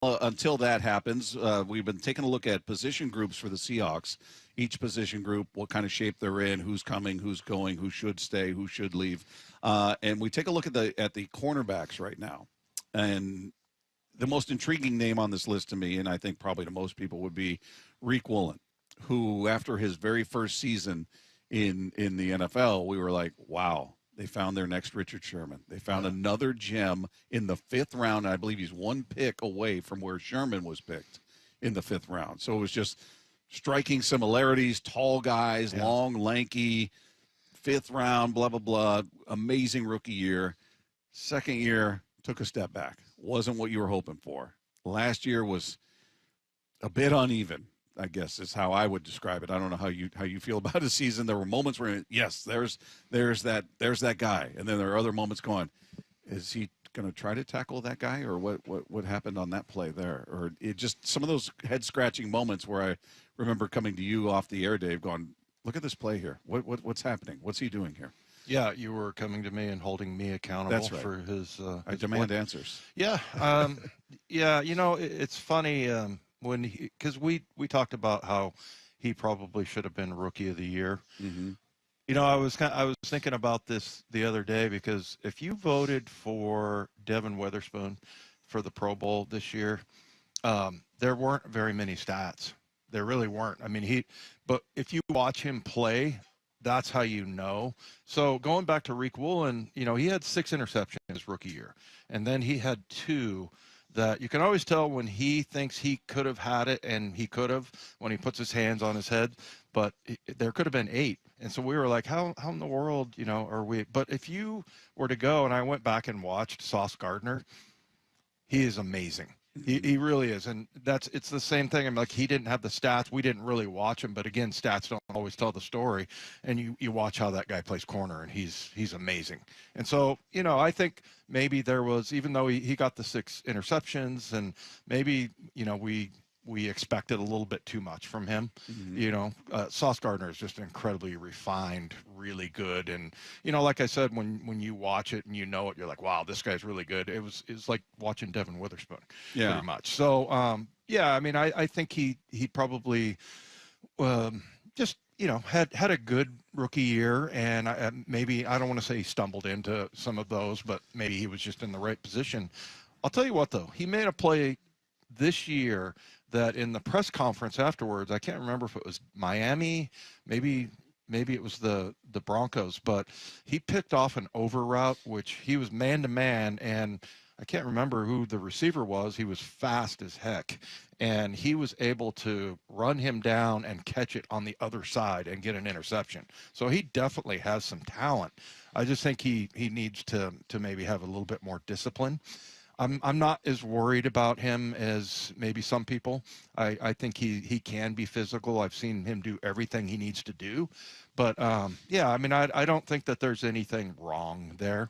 until that happens, we've been taking a look at position groups for the Seahawks. Each position group, what kind of shape they're in, who's coming, who's going, who should stay, who should leave, and we take a look at the cornerbacks right now. And the most intriguing name on this list to me, and I think probably to most people, would be Riq Woolen, who after his very first season in the NFL, we were like, wow. They found their next Richard Sherman. They found another gem in the 5th round. I believe he's one pick away from where Sherman was picked in the 5th round. So it was just striking similarities, tall guys, long, lanky, 5th round, blah, blah, blah. Amazing rookie year. Second year, took a step back. Wasn't what you were hoping for. Last year was a bit uneven, I guess is how I would describe it. I don't know how you feel about his season. There were moments where, yes, there's that guy, and then there are other moments going, is he going to try to tackle that guy, or what happened on that play there? Or it just some of those head scratching moments where I remember coming to you off the air, Dave, going, look at this play here. What's happening? What's he doing here? Yeah, you were coming to me and holding me accountable. That's right. For his. I demand answers. Yeah, yeah. You know, it's funny. Because we talked about how he probably should have been Rookie of the Year. Mm-hmm. You know, I was thinking about this the other day, because if you voted for Devon Witherspooon for the Pro Bowl this year, there weren't very many stats. There really weren't. I mean, but if you watch him play, that's how you know. So going back to Riq Woolen, you know, he had 6 interceptions his rookie year, and then he had 2 that you can always tell when he thinks he could have had it, and he could have when he puts his hands on his head, but there could have been 8. And so we were like, how in the world, you know, are we? But if you were to go, and I went back and watched Sauce Gardner, he is amazing. He really is. And it's the same thing. I'm like, he didn't have the stats. We didn't really watch him, but again, stats don't always tell the story. And you watch how that guy plays corner, and he's amazing. And so, you know, I think maybe there was, even though he got the 6 interceptions, and maybe, you know, we expected a little bit too much from him. Mm-hmm. You know, Sauce Gardner is just incredibly refined, really good. And, you know, like I said, when you watch it and you know it, you're like, wow, this guy's really good. It's like watching Devon Witherpsoon, pretty much. So, yeah, I mean, I think he probably just, you know, had a good rookie year. And maybe, I don't want to say he stumbled into some of those, but maybe he was just in the right position. I'll tell you what, though, he made a play this year that in the press conference afterwards, I can't remember if it was Miami, maybe it was the Broncos, but he picked off an over route, which he was man-to-man, and I can't remember who the receiver was. He was fast as heck, and he was able to run him down and catch it on the other side and get an interception. So he definitely has some talent. I just think he needs to maybe have a little bit more discipline. I'm not as worried about him as maybe some people. I think he can be physical. I've seen him do everything he needs to do. But, yeah, I mean, I don't think that there's anything wrong there.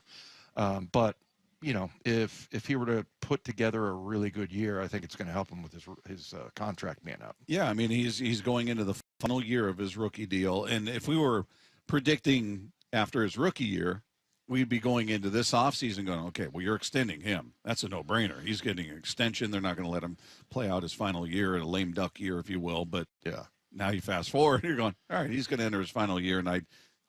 But, you know, if he were to put together a really good year, I think it's going to help him with his contract being up. Yeah, I mean, he's going into the final year of his rookie deal. And if we were predicting after his rookie year, we'd be going into this offseason going, okay, well, you're extending him. That's a no-brainer. He's getting an extension. They're not going to let him play out his final year, a lame duck year, if you will. But yeah, now you fast forward, you're going, all right, he's going to enter his final year, and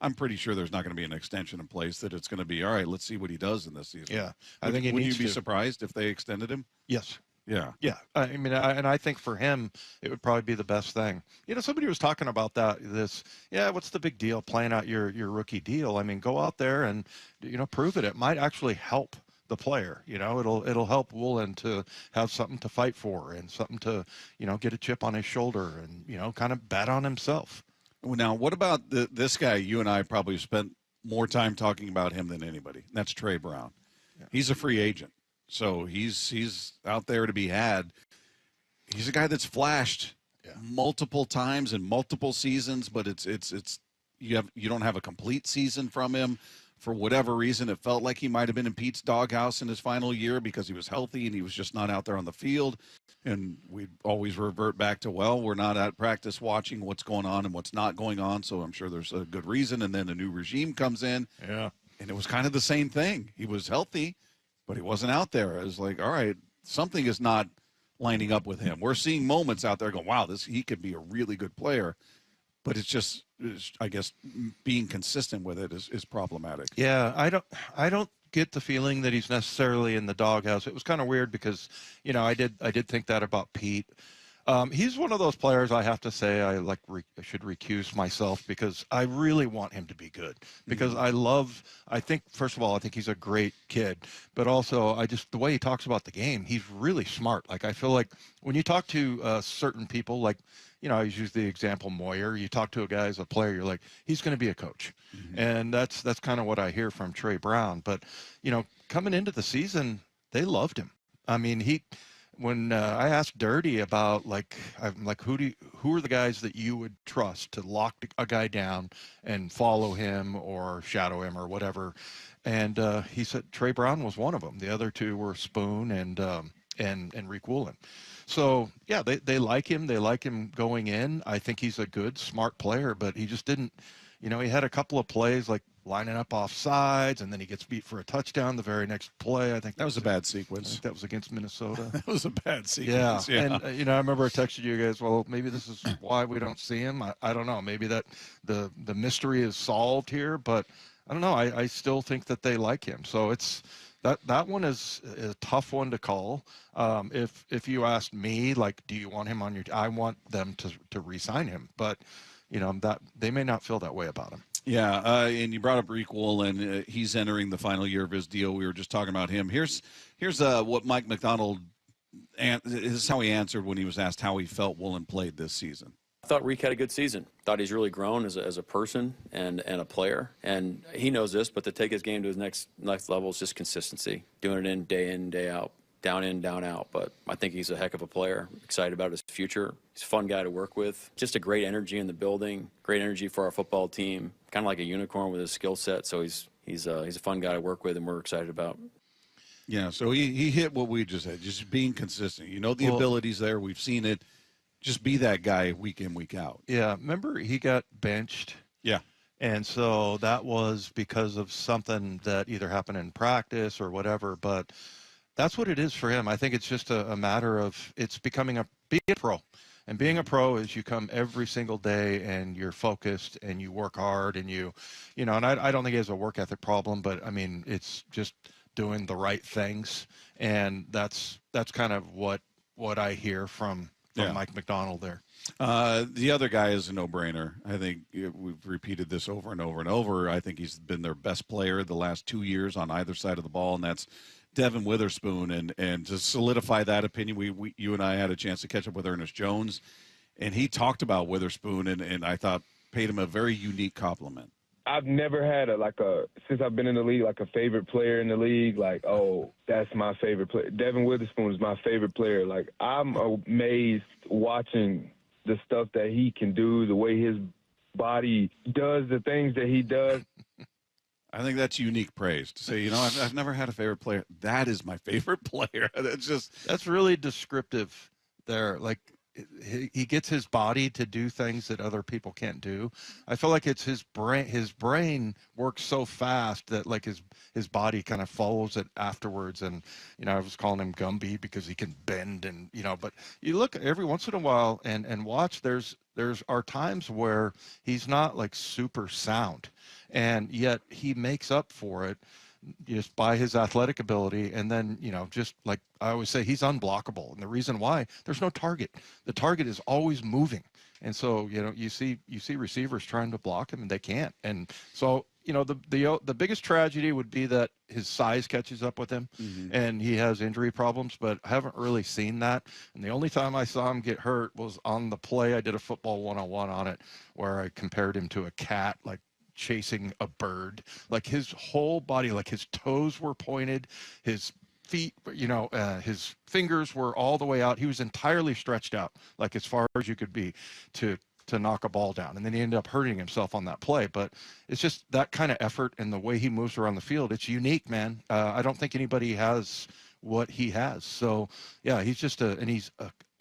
I'm pretty sure there's not going to be an extension in place, that it's going to be, all right, let's see what he does in this season. Yeah, I think would you be surprised if they extended him? Yes. Yeah. Yeah. I mean, and I think for him, it would probably be the best thing. You know, somebody was talking about what's the big deal playing out your rookie deal? I mean, go out there and, you know, prove it. It might actually help the player. You know, it'll help Woolen to have something to fight for and something to, you know, get a chip on his shoulder and, you know, kind of bet on himself. Now, what about this guy? You and I probably spent more time talking about him than anybody. That's Trey Brown. Yeah. He's a free agent. So he's out there to be had. He's a guy that's flashed multiple times in multiple seasons, but it's you don't have a complete season from him. For whatever reason, it felt like he might have been in Pete's doghouse in his final year because he was healthy and he was just not out there on the field. And we'd always revert back to, well, we're not at practice watching what's going on and what's not going on, so I'm sure there's a good reason. And then a new regime comes in. Yeah. And it was kind of the same thing. He was healthy, but he wasn't out there. It was like, all right, something is not lining up with him. We're seeing moments out there going, wow, he could be a really good player. But it's just, I guess, being consistent with it is problematic. Yeah, I don't get the feeling that he's necessarily in the doghouse. It was kind of weird because, I did think that about Pete. He's one of those players I have to say I should recuse myself because I really want him to be good because I think, first of all, I think he's a great kid, but also the way he talks about the game, he's really smart. Like, I feel like when you talk to certain people, like, I use the example Moyer, you talk to a guy as a player, you're like, he's going to be a coach. And that's kind of what I hear from Trey Brown. But, coming into the season, they loved him. I mean, when I asked Dirty about I'm like, who are the guys that you would trust to lock a guy down and follow him or shadow him or whatever, and he said Trey Brown was one of them. The other two were Spoon and Riq Woolen. So yeah, they like him. They like him going in. I think he's a good, smart player, but he just didn't. He had a couple of plays like lining up off sides, and then he gets beat for a touchdown the very next play. I think that was a bad sequence. I think that was against Minnesota. That was a bad sequence. Yeah. And I remember I texted you guys, well, maybe this is why we don't see him. I don't know. Maybe that the mystery is solved here, but I don't know. I still think that they like him. So it's that one is a tough one to call. If you asked me, like, do you want him on your I want them to re-sign him, but that they may not feel that way about him. Yeah, and you brought up Riq Woolen. He's entering the final year of his deal. We were just talking about him. Here's what Mike McDonald, this is how he answered when he was asked how he felt Woolen played this season. I thought Riq had a good season. Thought he's really grown as a person and a player. And he knows this, but to take his game to his next level is just consistency. Doing it in, day out. Down in, down out. But I think he's a heck of a player. Excited about his future. He's a fun guy to work with. Just a great energy in the building. Great energy for our football team. Kind of like a unicorn with his skill set. So he's a fun guy to work with, and we're excited about. Yeah, so he hit what we just said, just being consistent. The ability's there. We've seen it. Just be that guy week in, week out. Yeah, remember he got benched? Yeah. And so that was because of something that either happened in practice or whatever, but that's what it is for him. I think it's just a matter of it's being a pro. And being a pro is you come every single day and you're focused and you work hard and and I don't think he has a work ethic problem, but I mean, it's just doing the right things. And that's kind of what I hear from Mike McDonald there. The other guy is a no-brainer. I think we've repeated this over and over and over. I think he's been their best player the last 2 years on either side of the ball, and that's Devon Witherpsoon. And to solidify that opinion, you and I had a chance to catch up with Ernest Jones, and he talked about Witherspoon, and I thought paid him a very unique compliment. I've never had since I've been in the league, like a favorite player in the league, like, oh, that's my favorite player. Devon Witherspoon is my favorite player. Like, I'm amazed watching the stuff that he can do, the way his body does the things that he does. I think that's unique praise to say, I've never had a favorite player. That is my favorite player. That's really descriptive there. Like, he gets his body to do things that other people can't do. I feel like it's his brain. His brain works so fast that like his body kind of follows it afterwards. And I was calling him Gumby because he can bend and But you look every once in a while and watch. There's are times where he's not like super sound, and yet he makes up for it just by his athletic ability. And then, just like I always say, he's unblockable. And the reason why, there's no target. The target is always moving. And so, you see receivers trying to block him and they can't. And so, the biggest tragedy would be that his size catches up with him and he has injury problems, but I haven't really seen that. And the only time I saw him get hurt was on the play. I did a football 101 on it where I compared him to a cat, like chasing a bird. Like his whole body, like his toes were pointed, his feet, his fingers were all the way out. He was entirely stretched out, like as far as you could be to knock a ball down. And then he ended up hurting himself on that play. But it's just that kind of effort and the way he moves around the field. It's unique, man. I don't think anybody has what he has. So yeah, he's just he's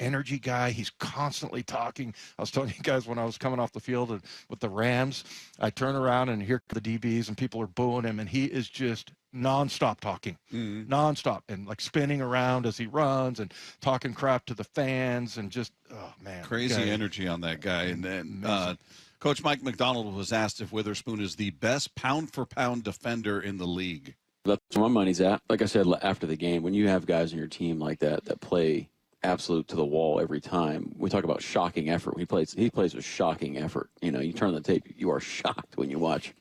energy guy. He's constantly talking. I was telling you guys when I was coming off the field with the Rams, I turn around and hear the DBs and people are booing him, and he is just nonstop talking, nonstop, and like spinning around as he runs and talking crap to the fans, and just, oh man, crazy energy on that guy. And then Coach Mike McDonald was asked if Witherspoon is the best pound-for-pound defender in the league. That's where my money's at. Like I said after the game, when you have guys on your team like that play absolute to the wall every time, we talk about shocking effort. He plays with shocking effort. You know, you turn the tape, you are shocked when you watch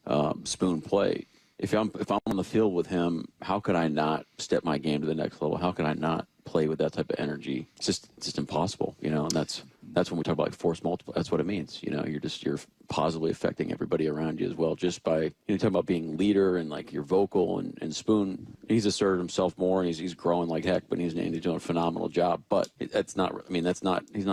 Spoon play. If I'm on the field with him, how could I not step my game to the next level? How could I not play with that type of energy? It's just impossible, you know. And that's when we talk about like force multiple. That's what it means, you know. You're positively affecting everybody around you as well, just by, you know, talking about being leader and like you're vocal. And Spoon, he's asserted himself more, and he's growing like heck, but he's doing a phenomenal job. But he's not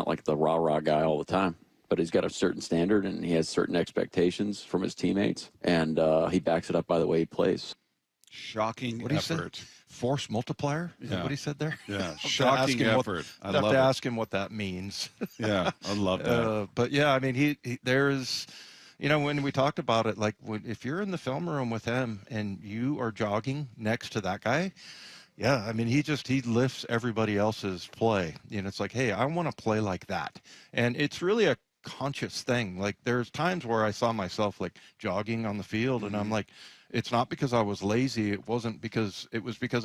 like the rah guy all the time. But he's got a certain standard, and he has certain expectations from his teammates, and he backs it up by the way he plays. Shocking what effort. He force multiple? Is that what he said there? Yeah, shocking effort. I have to ask him what that means. Yeah, I love that. But yeah, I mean, he there's, you know, when we talked about it, like if you're in the film room with him and you are jogging next to that guy, yeah, I mean, he lifts everybody else's play. You know, it's like, hey, I want to play like that. And it's really a conscious thing. Like there's times where I saw myself like jogging on the field, and I'm like, it's not because I was lazy. It was because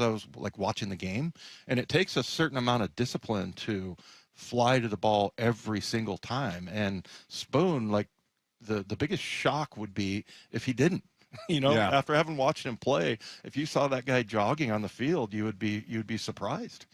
I was like watching the game. And it takes a certain amount of discipline to fly to the ball every single time. And Spoon, like the biggest shock would be if he didn't. You know, after having watched him play, if you saw that guy jogging on the field, you'd be surprised.